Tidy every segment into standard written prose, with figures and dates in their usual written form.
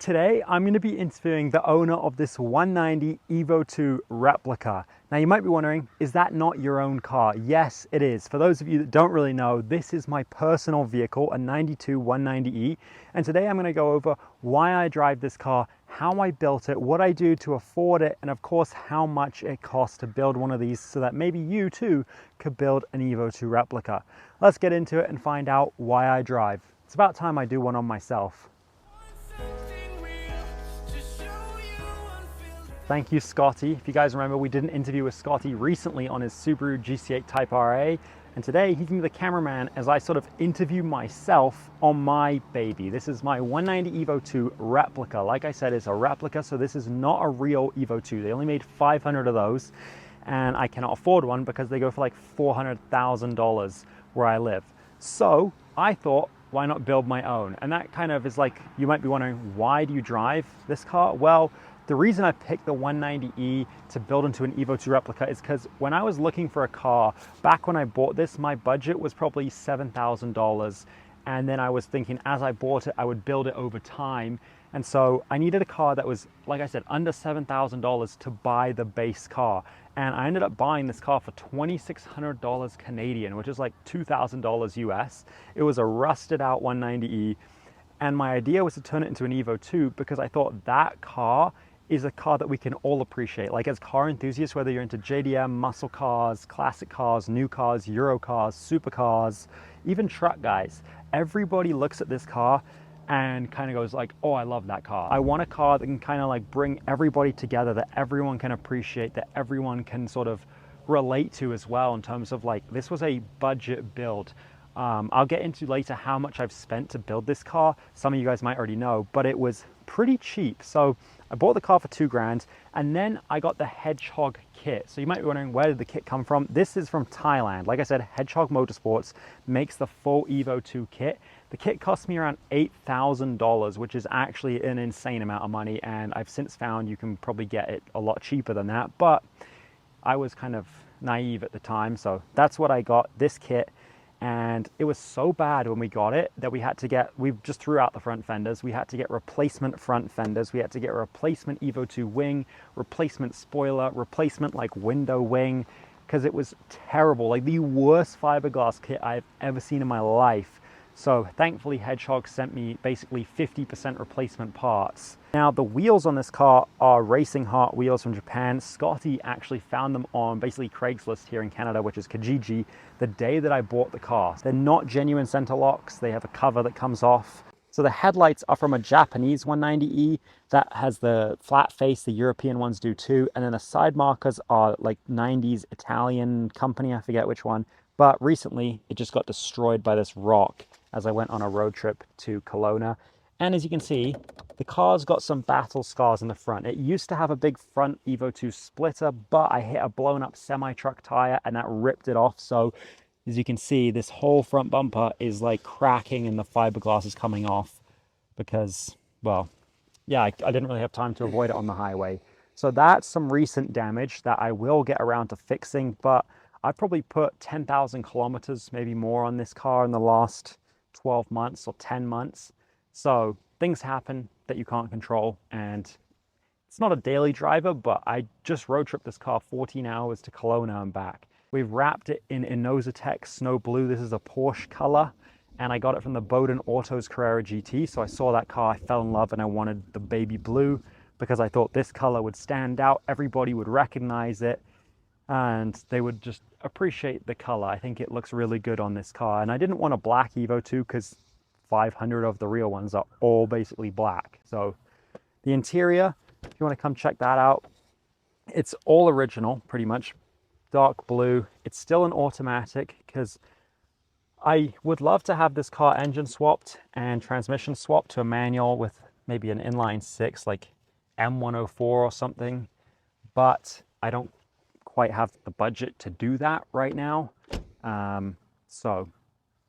Today, I'm going to be interviewing the owner of this 190 Evo 2 Replica. Now, you might be wondering, is that not your own car? Yes, it is. For those of you that don't really know, this is my personal vehicle, a 92 190E. And today I'm going to go over why I drive this car, how I built it, what I do to afford it, and of course, how much it costs to build one of these so that maybe you too could build an Evo 2 Replica. Let's get into it and find out why I drive. It's about time I do one on myself. Thank you, Scotty. If you guys remember, we did an interview with Scotty recently on his Subaru GC8 Type RA, and today he's gonna be the cameraman as I sort of interview myself on my baby. This is my 190 Evo 2 Replica. Like I said, it's a replica, so this is not a real Evo 2. They only made 500 of those, and I cannot afford one because they go for like $400,000 where I live. So I thought, why not build my own? And that kind of is like, you might be wondering, why do you drive this car? Well, the reason I picked the 190E to build into an Evo 2 Replica is because when I was looking for a car, back when I bought this, my budget was probably $7,000. And then I was thinking, as I bought it, I would build it over time. And so I needed a car that was, like I said, under $7,000 to buy the base car. And I ended up buying this car for $2,600 Canadian, which is like $2,000 US. It was a rusted out 190E. And my idea was to turn it into an Evo 2 because I thought that car is a car that we can all appreciate. Like as car enthusiasts, whether you're into JDM, muscle cars, classic cars, new cars, Euro cars, supercars, even truck guys, everybody looks at this car and kind of goes like, oh, I love that car. I want a car that can kind of like bring everybody together, that everyone can appreciate, that everyone can sort of relate to as well in terms of like, this was a budget build. I'll get into later how much I've spent to build this car. Some of you guys might already know, but it was pretty cheap. So I bought the car for $2,000 and then I got the Hedgehog kit. So you might be wondering, where did the kit come from? This is from Thailand. Like I said, Hedgehog Motorsports makes the full Evo 2 kit. The kit cost me around $8,000, which is actually an insane amount of money. And I've since found you can probably get it a lot cheaper than that. But I was kind of naive at the time. So that's what I got, this kit. And it was so bad when we got it that we just threw out the front fenders. We had to get replacement front fenders. We had to get a replacement Evo 2 wing, replacement spoiler, replacement like window wing, because it was terrible. Like the worst fiberglass kit I've ever seen in my life. So thankfully Hedgehog sent me basically 50% replacement parts. Now the wheels on this car are Racing Heart wheels from Japan. Scotty actually found them on basically Craigslist here in Canada, which is Kijiji, the day that I bought the car. They're not genuine center locks. They have a cover that comes off. So the headlights are from a Japanese 190E that has the flat face. The European ones do too. And then the side markers are like 90s Italian company, I forget which one. But recently it just got destroyed by this rock as I went on a road trip to Kelowna. And as you can see, the car's got some battle scars in the front. It used to have a big front Evo 2 splitter, but I hit a blown up semi-truck tire and that ripped it off. So as you can see, this whole front bumper is like cracking and the fiberglass is coming off because, well, yeah, I didn't really have time to avoid it on the highway. So that's some recent damage that I will get around to fixing, but I've probably put 10,000 kilometers, maybe more on this car in the last 12 months or 10 months. So things happen that you can't control, and it's not a daily driver, but I just road tripped this car 14 hours to Kelowna and back. We've wrapped it in Innovatec Snow Blue. This is a Porsche color, and I got it from the Bowden Autos Carrera GT. So I saw that car, I fell in love, and I wanted the baby blue because I thought this color would stand out. Everybody would recognize it, and they would just appreciate the color. I think it looks really good on this car. And I didn't want a black Evo 2 because 500 of the real ones are all basically black. So the interior, if you want to come check that out, it's all original, pretty much. Dark blue. It's still an automatic because I would love to have this car engine swapped and transmission swapped to a manual with maybe an inline 6 like M104 or something, but I don't quite have the budget to do that right now. So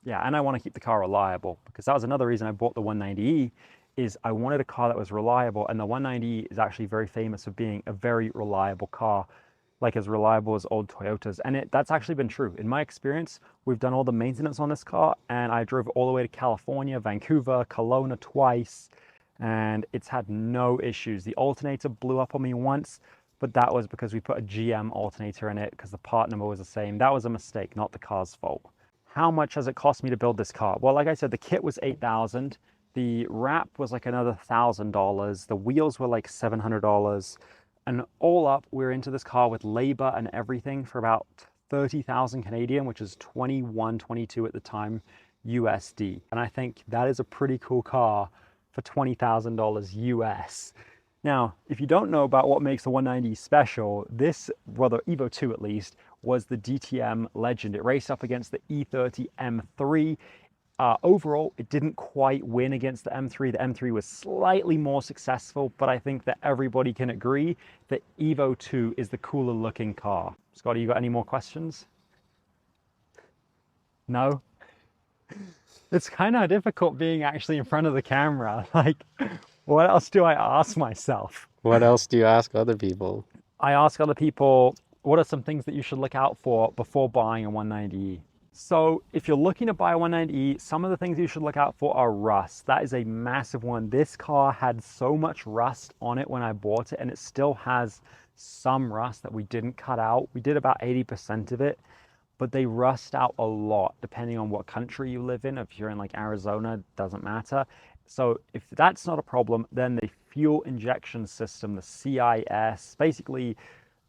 yeah, and I want to keep the car reliable because that was another reason I bought the 190E, is I wanted a car that was reliable, and the 190E is actually very famous for being a very reliable car, like as reliable as old Toyotas. And that's actually been true. In my experience, we've done all the maintenance on this car, and I drove all the way to California, Vancouver, Kelowna twice, and it's had no issues. The alternator blew up on me once, but that was because we put a GM alternator in it because the part number was the same. That was a mistake, not the car's fault. How much has it cost me to build this car? Well, like I said, the kit was $8,000. The wrap was like another $1,000. The wheels were like $700. And all up, we're into this car with labor and everything for about 30,000 Canadian, which is 21, 22 at the time, USD. And I think that is a pretty cool car for $20,000 US. Now, if you don't know about what makes the 190 special, this, well, the Evo 2 at least, was the DTM Legend. It raced up against the E30 M3. Overall, it didn't quite win against the M3. The M3 was slightly more successful, but I think that everybody can agree that Evo 2 is the cooler looking car. Scotty, you got any more questions? No? It's kind of difficult being actually in front of the camera. Like, what else do I ask myself? What else do you ask other people? I ask other people, what are some things that you should look out for before buying a 190E? So if you're looking to buy a 190E, some of the things you should look out for are rust. That is a massive one. This car had so much rust on it when I bought it, and it still has some rust that we didn't cut out. We did about 80% of it, but they rust out a lot depending on what country you live in. If you're in like Arizona, it doesn't matter. So if that's not a problem, then the fuel injection system, the CIS, basically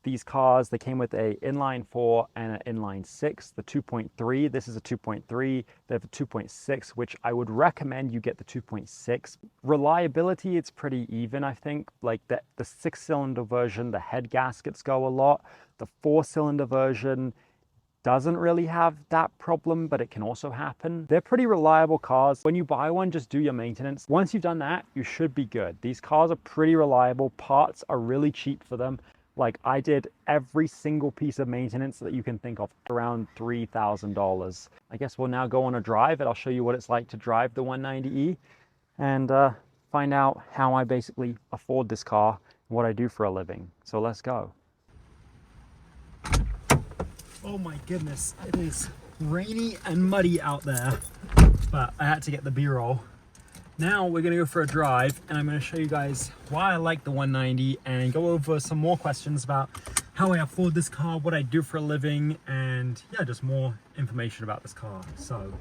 these cars, they came with a inline 4 and an inline 6, the 2.3. This is a 2.3. They have a 2.6, which I would recommend you get the 2.6. Reliability, it's pretty even, I think. Like the 6-cylinder version, the head gaskets go a lot. The 4-cylinder version doesn't really have that problem, but it can also happen. They're pretty reliable cars. When you buy one, just do your maintenance. Once you've done that, you should be good. These cars are pretty reliable. Parts are really cheap for them. Like I did every single piece of maintenance that you can think of, around $3,000. I guess we'll now go on a drive and I'll show you what it's like to drive the 190E and find out how I basically afford this car and what I do for a living. So let's go. Oh my goodness, it is rainy and muddy out there, but I had to get the B-roll. Now we're gonna go for a drive and I'm gonna show you guys why I like the 190 and go over some more questions about how I afford this car, what I do for a living, and yeah, just more information about this car. So,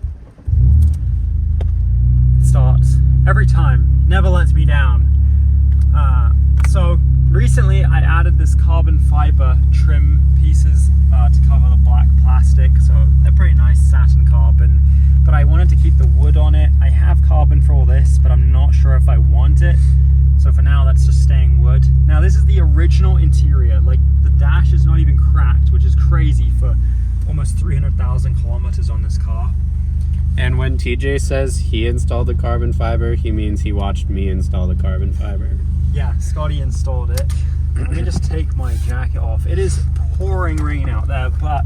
it starts every time, never lets me down. So recently I added this carbon fiber trim pieces to cover the black plastic. So they're pretty nice, satin carbon, but I wanted to keep the wood on it. I have carbon for all this, but I'm not sure if I want it. So for now, that's just staying wood. Now this is the original interior. Like the dash is not even cracked, which is crazy for almost 300,000 kilometers on this car. And when TJ says he installed the carbon fiber, he means he watched me install the carbon fiber. Yeah, Scotty installed it. Let me just take my jacket off. It is pouring rain out there, but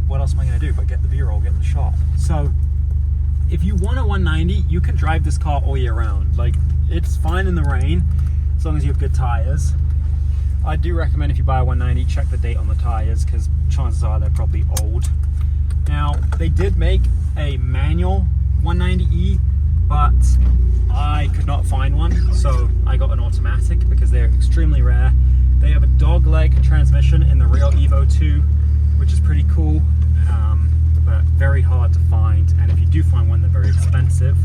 what else am I gonna do but get the B-roll, get the shot? So if you want a 190, you can drive this car all year round. Like it's fine in the rain, as long as you have good tires. I do recommend if you buy a 190, check the date on the tires because chances are they're probably old. Now, they did make a manual 190E, but I could not find one, so I got an automatic because they're extremely rare. They have a dog leg transmission in the real Evo 2, which is pretty cool, but very hard to find, and if you do find one, they're very expensive.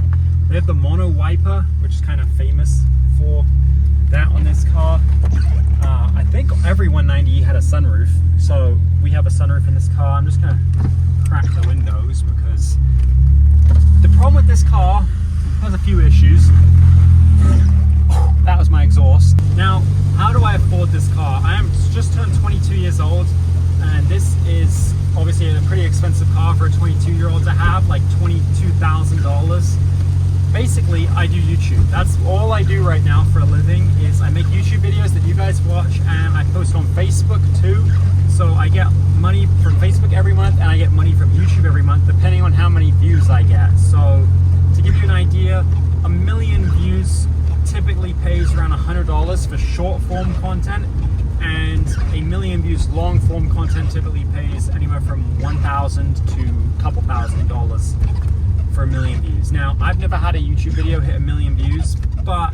They have the mono wiper, which is kind of famous for that on this car. I think every 190E had a sunroof, so we have a sunroof in this car. I'm just gonna crack the windows because the problem with this car has a few issues. That was my exhaust. Now, how do I afford this car? I am just turned 22 years old, and this is obviously a pretty expensive car for a 22-year-old to have, like $22,000. Basically, I do YouTube. That's all I do right now for a living, is I make YouTube videos that you guys watch, and I post on Facebook too. So I get money from Facebook every month, and I get money from YouTube every month, depending on how many views I get. So to give you an idea, 1 million views typically pays around $100 for short form content, and 1 million views long form content typically pays anywhere from $1,000 to a couple $1,000 for 1 million views. Now, I've never had a YouTube video hit 1 million views, but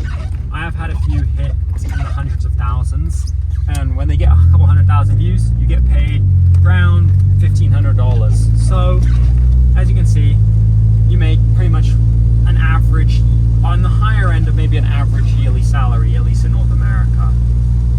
I have had a few hit in the hundreds of thousands. And when they get a couple 100,000 views, you get paid around $1,500. So, as you can see, you make pretty much an average, on the higher end of maybe an average yearly salary, at least in North America.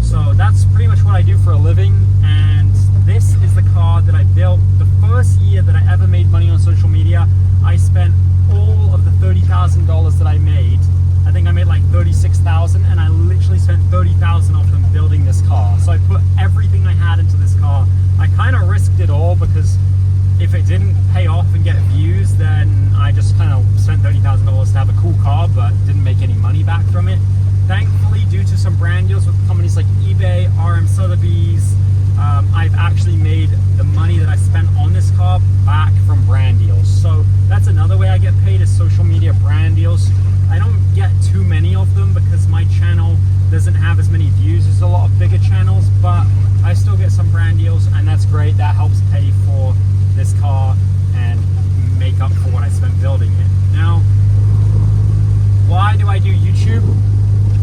So that's pretty much what I do for a living, and this is the car that I built. The first year that I ever made money on social media, I spent all of the $30,000 that I made. I think I made like $36,000, and I literally spent $30,000 off them building this car. So I put everything I had into this car. I kind of risked it all, because if it didn't pay off and get views, then I just kind of spent $30,000 to have a cool car, but didn't make any money back from it. Thankfully, due to some brand deals with companies like eBay, RM Sotheby's, I've actually made the money that I spent on this car back from brand deals. So that's another way I get paid, is social media brand deals. I don't get too many of them because my channel doesn't have as many views as a lot of bigger channels, but I still get some brand deals, and that's great. That helps pay for this car and make up for what I spent building it. Now, why do I do YouTube?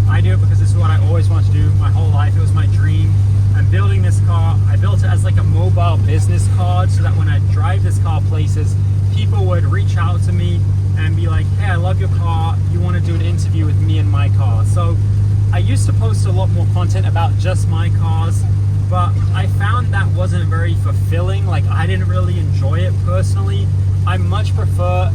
I do it because this is what I always wanted to do my whole life. It was my dream. I'm building this car. I built it as like a mobile business card, so that when I drive this car places, people would reach out to me and be like, hey, I love your car. You want to do an interview with me and my car? So I used to post a lot more content about just my cars, but I found that wasn't very fulfilling. Like, I didn't really enjoy it personally. I much prefer,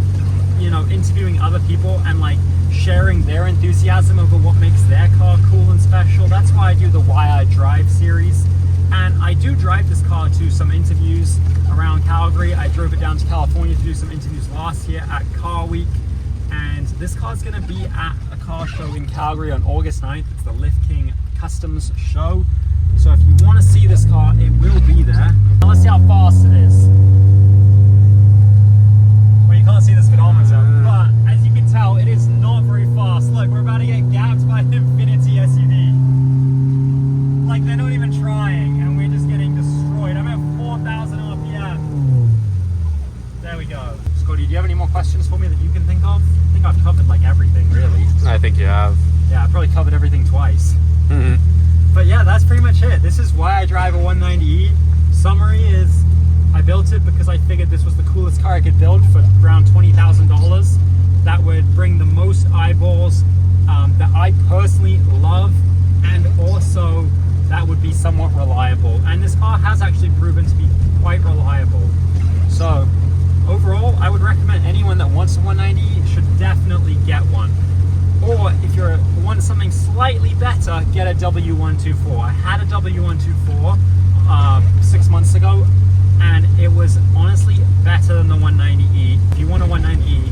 you know, interviewing other people and like sharing their enthusiasm over what makes their car cool and special. That's why I do the Why I Drive series. And I do drive this car to some interviews around Calgary. I drove it down to California to do some interviews last year at Car Week. And this car is going to be at a car show in Calgary on August 9th. It's the Lift King Customs Show. So if you want to see this car, it will be there. Now let's see how fast it is. Well, you can't see the speedometer, but as you can tell, it is not very fast. Look, we're about to get gapped by an Infiniti SUV. Like, they're not even trying, and we're just getting destroyed. I'm at 4,000 RPM. There we go. Scotty, do you have any more questions for me that you can think of? I think I've covered like everything, really. I think you have. Yeah, I've probably covered everything twice. But yeah, that's pretty much it. This is why I drive a 190E. Summary is, I built it because I figured this was the coolest car I could build for around $20,000. That would bring the most eyeballs that I personally love, and also that would be somewhat reliable. And this car has actually proven to be quite reliable. So overall, I would recommend anyone that wants a 190E should definitely get one. Or if you want something slightly better, get a W124. I had a W124 6 months ago, and it was honestly better than the 190E. If you want a 190E,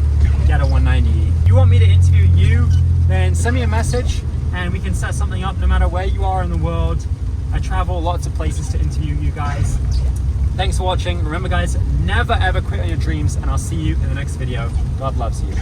get a 190E. If you want me to interview you, then send me a message and we can set something up no matter where you are in the world. I travel lots of places to interview you guys. Thanks for watching. Remember guys, never ever quit on your dreams, and I'll see you in the next video. God loves you.